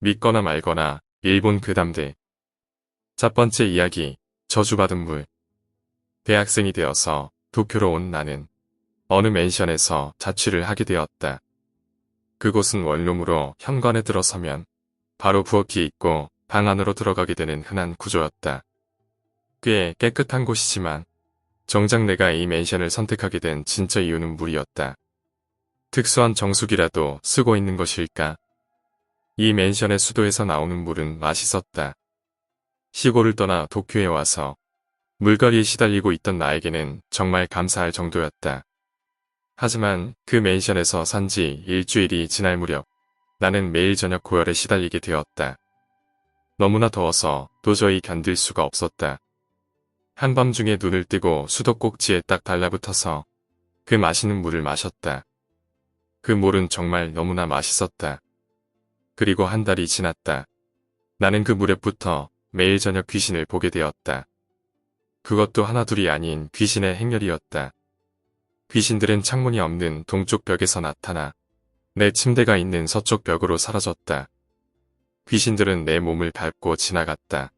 믿거나 말거나 일본 괴담들. 첫 번째 이야기, 저주받은 물. 대학생이 되어서 도쿄로 온 나는 어느 맨션에서 자취를 하게 되었다. 그곳은 원룸으로 현관에 들어서면 바로 부엌이 있고 방 안으로 들어가게 되는 흔한 구조였다. 꽤 깨끗한 곳이지만 정작 내가 이 맨션을 선택하게 된 진짜 이유는 물이었다. 특수한 정수기라도 쓰고 있는 것일까? 이 맨션의 수도에서 나오는 물은 맛있었다. 시골을 떠나 도쿄에 와서 물갈이에 시달리고 있던 나에게는 정말 감사할 정도였다. 하지만 그 맨션에서 산 지 일주일이 지날 무렵 나는 매일 저녁 고열에 시달리게 되었다. 너무나 더워서 도저히 견딜 수가 없었다. 한밤중에 눈을 뜨고 수도꼭지에 딱 달라붙어서 그 맛있는 물을 마셨다. 그 물은 정말 너무나 맛있었다. 그리고 한 달이 지났다. 나는 그 물에 붙어 매일 저녁 귀신을 보게 되었다. 그것도 하나둘이 아닌 귀신의 행렬이었다. 귀신들은 창문이 없는 동쪽 벽에서 나타나 내 침대가 있는 서쪽 벽으로 사라졌다. 귀신들은 내 몸을 밟고 지나갔다.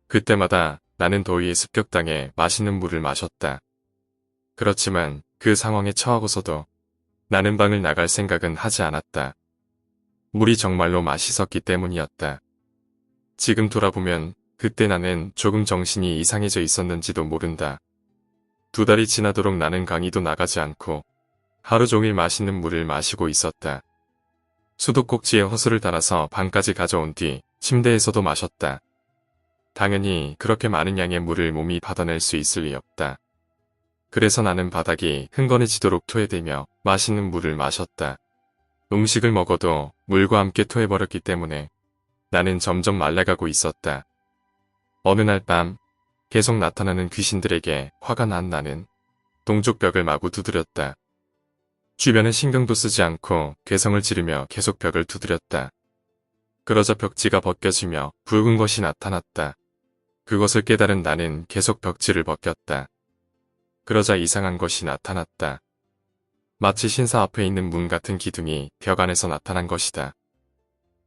그때마다 나는 더위에 습격당해 맛있는 물을 마셨다. 그렇지만 그 상황에 처하고서도 나는 방을 나갈 생각은 하지 않았다. 물이 정말로 맛있었기 때문이었다. 지금 돌아보면 그때 나는 조금 정신이 이상해져 있었는지도 모른다. 2달이 지나도록 나는 강의도 나가지 않고 하루 종일 맛있는 물을 마시고 있었다. 수도꼭지에 호스를 달아서 방까지 가져온 뒤 침대에서도 마셨다. 당연히 그렇게 많은 양의 물을 몸이 받아낼 수 있을 리 없다. 그래서 나는 바닥이 흥건해지도록 토해대며 맛있는 물을 마셨다. 음식을 먹어도 물과 함께 토해버렸기 때문에 나는 점점 말라가고 있었다. 어느 날 밤 계속 나타나는 귀신들에게 화가 난 나는 동쪽 벽을 마구 두드렸다. 주변에 신경도 쓰지 않고 괴성을 지르며 계속 벽을 두드렸다. 그러자 벽지가 벗겨지며 붉은 것이 나타났다. 그것을 깨달은 나는 계속 벽지를 벗겼다. 그러자 이상한 것이 나타났다. 마치 신사 앞에 있는 문 같은 기둥이 벽 안에서 나타난 것이다.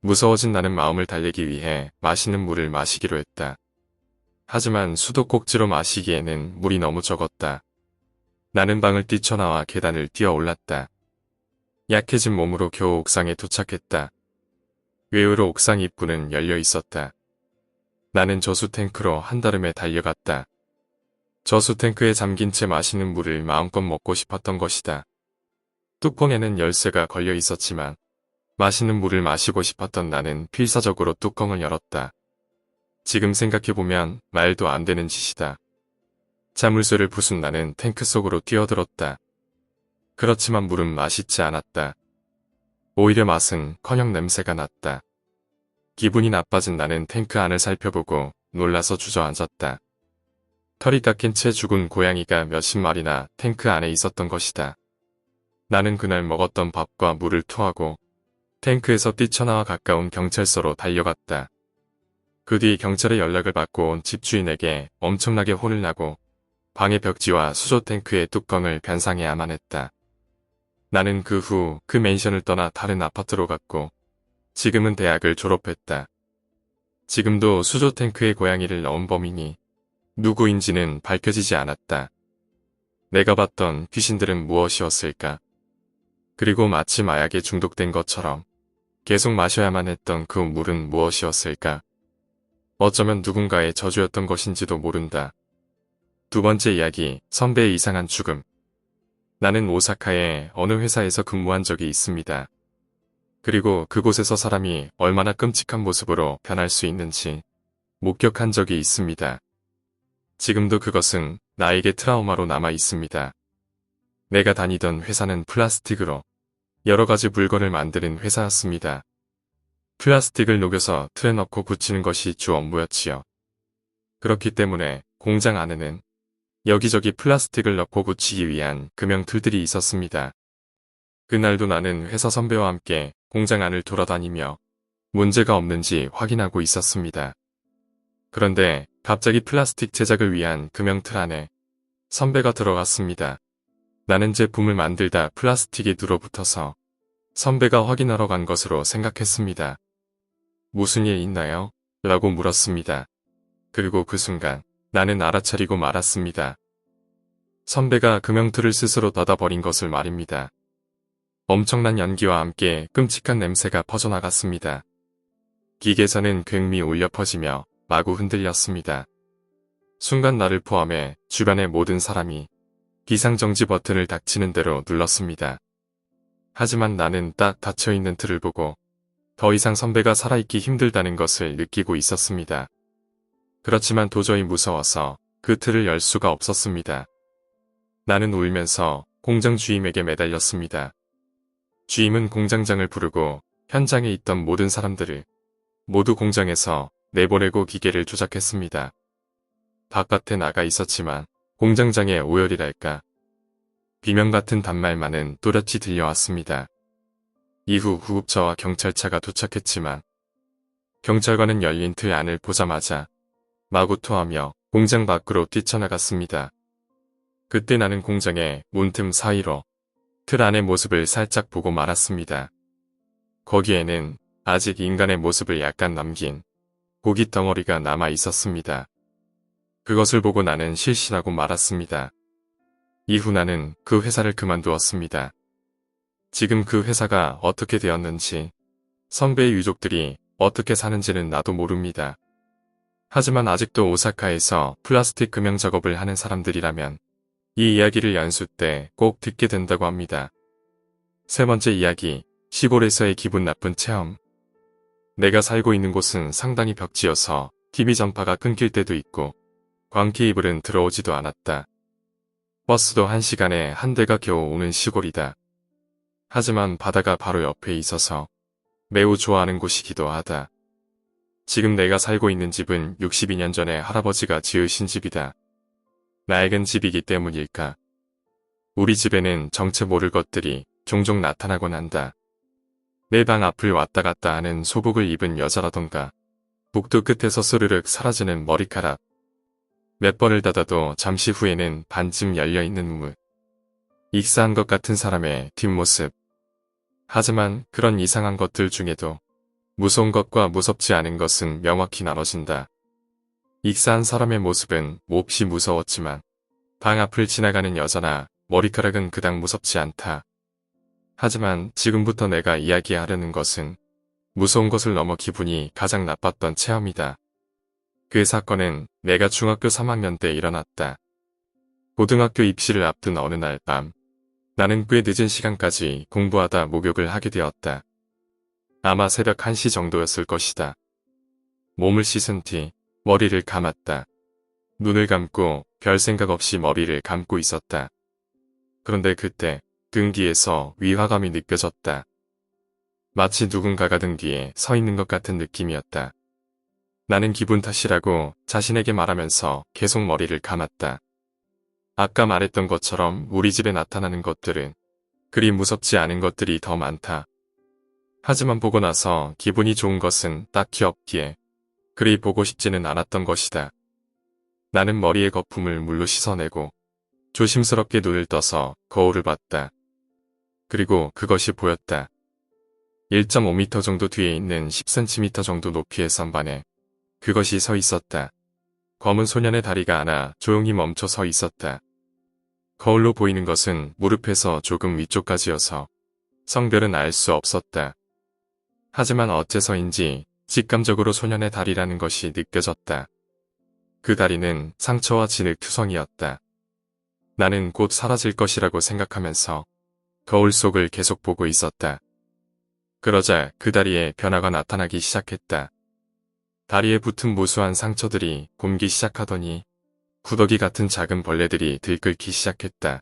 무서워진 나는 마음을 달래기 위해 맛있는 물을 마시기로 했다. 하지만 수도꼭지로 마시기에는 물이 너무 적었다. 나는 방을 뛰쳐나와 계단을 뛰어 올랐다. 약해진 몸으로 겨우 옥상에 도착했다. 의외로 옥상 입구는 열려 있었다. 나는 저수 탱크로 한달음에 달려갔다. 저수 탱크에 잠긴 채 마시는 물을 마음껏 먹고 싶었던 것이다. 뚜껑에는 열쇠가 걸려 있었지만 맛있는 물을 마시고 싶었던 나는 필사적으로 뚜껑을 열었다. 지금 생각해보면 말도 안 되는 짓이다. 자물쇠를 부순 나는 탱크 속으로 뛰어들었다. 그렇지만 물은 맛있지 않았다. 오히려 맛은커녕 냄새가 났다. 기분이 나빠진 나는 탱크 안을 살펴보고 놀라서 주저앉았다. 털이 깎인 채 죽은 고양이가 몇십 마리나 탱크 안에 있었던 것이다. 나는 그날 먹었던 밥과 물을 토하고 탱크에서 뛰쳐나와 가까운 경찰서로 달려갔다. 그 뒤 경찰의 연락을 받고 온 집주인에게 엄청나게 혼을 나고 방의 벽지와 수조 탱크의 뚜껑을 변상해야만 했다. 나는 그 후 그 맨션을 떠나 다른 아파트로 갔고 지금은 대학을 졸업했다. 지금도 수조 탱크에 고양이를 넣은 범인이 누구인지는 밝혀지지 않았다. 내가 봤던 귀신들은 무엇이었을까? 그리고 마치 마약에 중독된 것처럼 계속 마셔야만 했던 그 물은 무엇이었을까? 어쩌면 누군가의 저주였던 것인지도 모른다. 두 번째 이야기, 선배의 이상한 죽음. 나는 오사카의 어느 회사에서 근무한 적이 있습니다. 그리고 그곳에서 사람이 얼마나 끔찍한 모습으로 변할 수 있는지 목격한 적이 있습니다. 지금도 그것은 나에게 트라우마로 남아 있습니다. 내가 다니던 회사는 플라스틱으로 여러 가지 물건을 만드는 회사였습니다. 플라스틱을 녹여서 틀에 넣고 붙이는 것이 주 업무였지요. 그렇기 때문에 공장 안에는 여기저기 플라스틱을 넣고 붙이기 위한 금형 틀들이 있었습니다. 그날도 나는 회사 선배와 함께 공장 안을 돌아다니며 문제가 없는지 확인하고 있었습니다. 그런데 갑자기 플라스틱 제작을 위한 금형 틀 안에 선배가 들어갔습니다. 나는 제품을 만들다 플라스틱이 눌어붙어서 선배가 확인하러 간 것으로 생각했습니다. 무슨 일 있나요? 라고 물었습니다. 그리고 그 순간 나는 알아차리고 말았습니다. 선배가 금형틀을 스스로 닫아버린 것을 말입니다. 엄청난 연기와 함께 끔찍한 냄새가 퍼져나갔습니다. 기계선은 굉히 울려 퍼지며 마구 흔들렸습니다. 순간 나를 포함해 주변의 모든 사람이 비상정지 버튼을 닥치는 대로 눌렀습니다. 하지만 나는 딱 닫혀있는 틀을 보고 더 이상 선배가 살아있기 힘들다는 것을 느끼고 있었습니다. 그렇지만 도저히 무서워서 그 틀을 열 수가 없었습니다. 나는 울면서 공장 주임에게 매달렸습니다. 주임은 공장장을 부르고 현장에 있던 모든 사람들을 모두 공장에서 내보내고 기계를 조작했습니다. 바깥에 나가 있었지만 공장장의 오열이랄까 비명 같은 단말만은 또렷이 들려왔습니다. 이후 구급차와 경찰차가 도착했지만 경찰관은 열린 틀 안을 보자마자 마구 토하며 공장 밖으로 뛰쳐나갔습니다. 그때 나는 공장의 문틈 사이로 틀 안의 모습을 살짝 보고 말았습니다. 거기에는 아직 인간의 모습을 약간 남긴 고기 덩어리가 남아 있었습니다. 그것을 보고 나는 실신하고 말았습니다. 이후 나는 그 회사를 그만두었습니다. 지금 그 회사가 어떻게 되었는지, 선배의 유족들이 어떻게 사는지는 나도 모릅니다. 하지만 아직도 오사카에서 플라스틱 금형 작업을 하는 사람들이라면 이 이야기를 연수 때 꼭 듣게 된다고 합니다. 세 번째 이야기, 시골에서의 기분 나쁜 체험. 내가 살고 있는 곳은 상당히 벽지여서 TV 전파가 끊길 때도 있고 광 케이블은 들어오지도 않았다. 버스도 1시간에 한 대가 겨우 오는 시골이다. 하지만 바다가 바로 옆에 있어서 매우 좋아하는 곳이기도 하다. 지금 내가 살고 있는 집은 62년 전에 할아버지가 지으신 집이다. 낡은 집이기 때문일까? 우리 집에는 정체 모를 것들이 종종 나타나곤 한다. 내 방 앞을 왔다 갔다 하는 소복을 입은 여자라던가 복도 끝에서 스르륵 사라지는 머리카락. 몇 번을 닫아도 잠시 후에는 반쯤 열려있는 문. 익사한 것 같은 사람의 뒷모습. 하지만 그런 이상한 것들 중에도 무서운 것과 무섭지 않은 것은 명확히 나눠진다. 익사한 사람의 모습은 몹시 무서웠지만 방 앞을 지나가는 여자나 머리카락은 그닥 무섭지 않다. 하지만 지금부터 내가 이야기하려는 것은 무서운 것을 넘어 기분이 가장 나빴던 체험이다. 그 사건은 내가 중학교 3학년 때 일어났다. 고등학교 입시를 앞둔 어느 날 밤, 나는 꽤 늦은 시간까지 공부하다 목욕을 하게 되었다. 아마 새벽 1시 정도였을 것이다. 몸을 씻은 뒤 머리를 감았다. 눈을 감고 별 생각 없이 머리를 감고 있었다. 그런데 그때 등 뒤에서 위화감이 느껴졌다. 마치 누군가가 등 뒤에 서 있는 것 같은 느낌이었다. 나는 기분 탓이라고 자신에게 말하면서 계속 머리를 감았다. 아까 말했던 것처럼 우리 집에 나타나는 것들은 그리 무섭지 않은 것들이 더 많다. 하지만 보고 나서 기분이 좋은 것은 딱히 없기에 그리 보고 싶지는 않았던 것이다. 나는 머리의 거품을 물로 씻어내고 조심스럽게 눈을 떠서 거울을 봤다. 그리고 그것이 보였다. 1.5m 정도 뒤에 있는 10cm 정도 높이의 선반에 그것이 서 있었다. 검은 소년의 다리가 하나 조용히 멈춰 서 있었다. 거울로 보이는 것은 무릎에서 조금 위쪽까지여서 성별은 알 수 없었다. 하지만 어째서인지 직감적으로 소년의 다리라는 것이 느껴졌다. 그 다리는 상처와 진흙투성이었다. 나는 곧 사라질 것이라고 생각하면서 거울 속을 계속 보고 있었다. 그러자 그 다리에 변화가 나타나기 시작했다. 다리에 붙은 무수한 상처들이 굼기 시작하더니 구더기 같은 작은 벌레들이 들끓기 시작했다.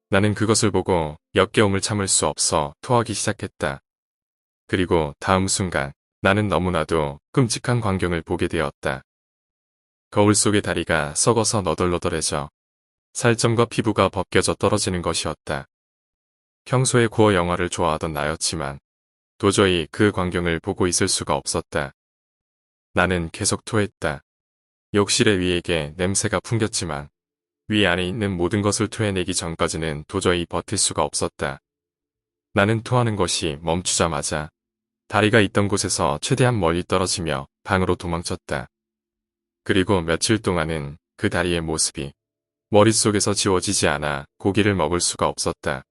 나는 그것을 보고 역겨움을 참을 수 없어 토하기 시작했다. 그리고 다음 순간 나는 너무나도 끔찍한 광경을 보게 되었다. 거울 속의 다리가 썩어서 너덜너덜해져 살점과 피부가 벗겨져 떨어지는 것이었다. 평소에 고어 영화를 좋아하던 나였지만 도저히 그 광경을 보고 있을 수가 없었다. 나는 계속 토했다. 욕실의 위에게 냄새가 풍겼지만 위 안에 있는 모든 것을 토해내기 전까지는 도저히 버틸 수가 없었다. 나는 토하는 것이 멈추자마자 다리가 있던 곳에서 최대한 멀리 떨어지며 방으로 도망쳤다. 그리고 며칠 동안은 그 다리의 모습이 머릿속에서 지워지지 않아 고기를 먹을 수가 없었다.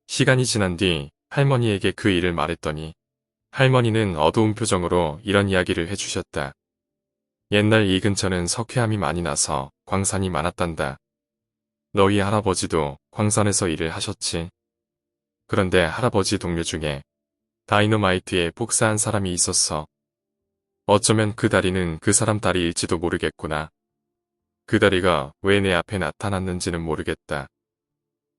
시간이 지난 뒤 할머니에게 그 일을 말했더니 할머니는 어두운 표정으로 이런 이야기를 해주셨다. 옛날 이 근처는 석회암이 많이 나서 광산이 많았단다. 너희 할아버지도 광산에서 일을 하셨지. 그런데 할아버지 동료 중에 다이너마이트에 복사한 사람이 있었어. 어쩌면 그 다리는 그 사람 다리일지도 모르겠구나. 그 다리가 왜 내 앞에 나타났는지는 모르겠다.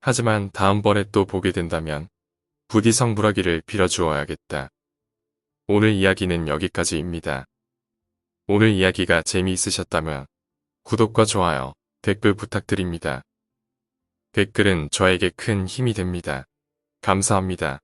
하지만 다음번에 또 보게 된다면 부디 성불하기를 빌어주어야겠다. 오늘 이야기는 여기까지입니다. 오늘 이야기가 재미있으셨다면 구독과 좋아요, 댓글 부탁드립니다. 댓글은 저에게 큰 힘이 됩니다. 감사합니다.